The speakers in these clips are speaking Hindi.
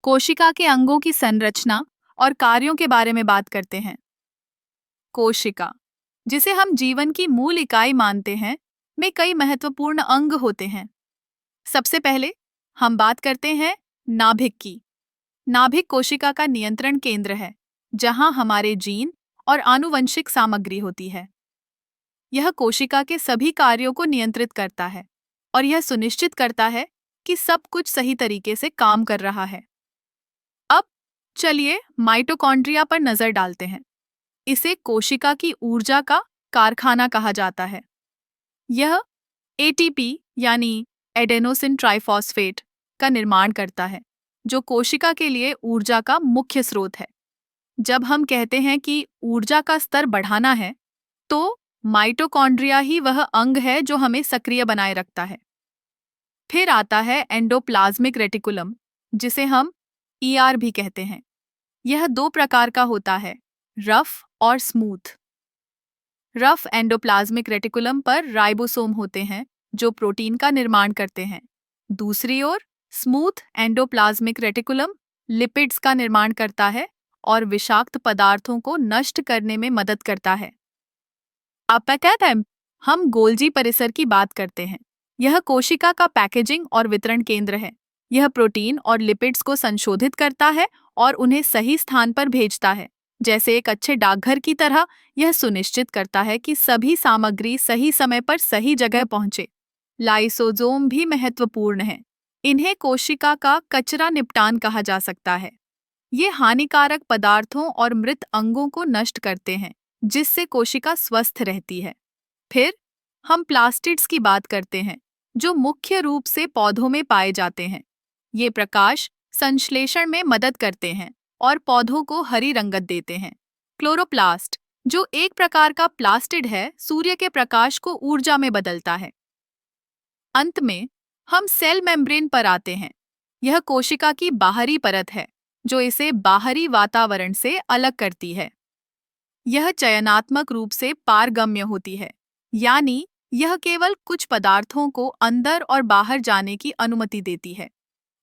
कोशिका के अंगों की संरचना और कार्यों के बारे में बात करते हैं। कोशिका, जिसे हम जीवन की मूल इकाई मानते हैं, में कई महत्वपूर्ण अंग होते हैं। सबसे पहले हम बात करते हैं नाभिक की। नाभिक कोशिका का नियंत्रण केंद्र है, जहां हमारे जीन और आनुवंशिक सामग्री होती है। यह कोशिका के सभी कार्यों को नियंत्रित करता है और यह सुनिश्चित करता है कि सब कुछ सही तरीके से काम कर रहा है। अब चलिए माइटोकॉन्ड्रिया पर नजर डालते हैं। इसे कोशिका की ऊर्जा का कारखाना कहा जाता है। यह एटीपी यानी एडेनोसिन ट्राइफॉस्फेट का निर्माण करता है, जो कोशिका के लिए ऊर्जा का मुख्य स्रोत है। जब हम कहते हैं कि ऊर्जा का स्तर बढ़ाना है, तो माइटोकॉन्ड्रिया ही वह अंग है जो हमें सक्रिय बनाए रखता है। फिर आता है एंडोप्लाज्मिक रेटिकुलम, जिसे हम ईआर भी कहते हैं। यह दो प्रकार का होता है, रफ और स्मूथ। रफ एंडोप्लाज्मिक रेटिकुलम पर राइबोसोम होते हैं जो प्रोटीन का निर्माण करते हैं। दूसरी ओर स्मूथ एंडोप्लाज्मिक रेटिकुलम लिपिड्स का निर्माण करता है और विषाक्त पदार्थों को नष्ट करने में मदद करता है। अब कहते हैं हम गोल्जी परिसर की बात करते हैं। यह कोशिका का पैकेजिंग और वितरण केंद्र है। यह प्रोटीन और लिपिड्स को संशोधित करता है और उन्हें सही स्थान पर भेजता है। जैसे एक अच्छे डाकघर की तरह, यह सुनिश्चित करता है कि सभी सामग्री सही समय पर सही जगह पहुंचे। लाइसोसोम भी महत्वपूर्ण है। इन्हें कोशिका का कचरा निपटान कहा जा सकता है। ये हानिकारक पदार्थों और मृत अंगों को नष्ट करते हैं, जिससे कोशिका स्वस्थ रहती है। फिर हम प्लास्टिड्स की बात करते हैं, जो मुख्य रूप से पौधों में पाए जाते हैं। ये प्रकाश संश्लेषण में मदद करते हैं और पौधों को हरी रंगत देते हैं। क्लोरोप्लास्ट, जो एक प्रकार का प्लास्टिड है, सूर्य के प्रकाश को ऊर्जा में बदलता है। अंत में हम सेल मेम्ब्रेन पर आते हैं। यह कोशिका की बाहरी परत है, जो इसे बाहरी वातावरण से अलग करती है। यह चयनात्मक रूप से पारगम्य होती है, यानी यह केवल कुछ पदार्थों को अंदर और बाहर जाने की अनुमति देती है।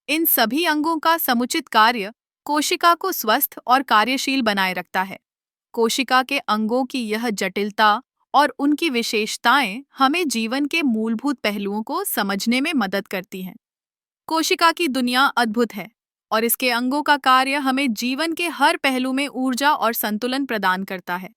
इन सभी अंगों का समुचित कार्य कोशिका को स्वस्थ और कार्यशील बनाए रखता है। कोशिका के अंगों की यह जटिलता और उनकी विशेषताएं हमें जीवन के मूलभूत पहलुओं को समझने में मदद करती हैं। कोशिका की दुनिया अद्भुत है और इसके अंगों का कार्य हमें जीवन के हर पहलू में ऊर्जा और संतुलन प्रदान करता है।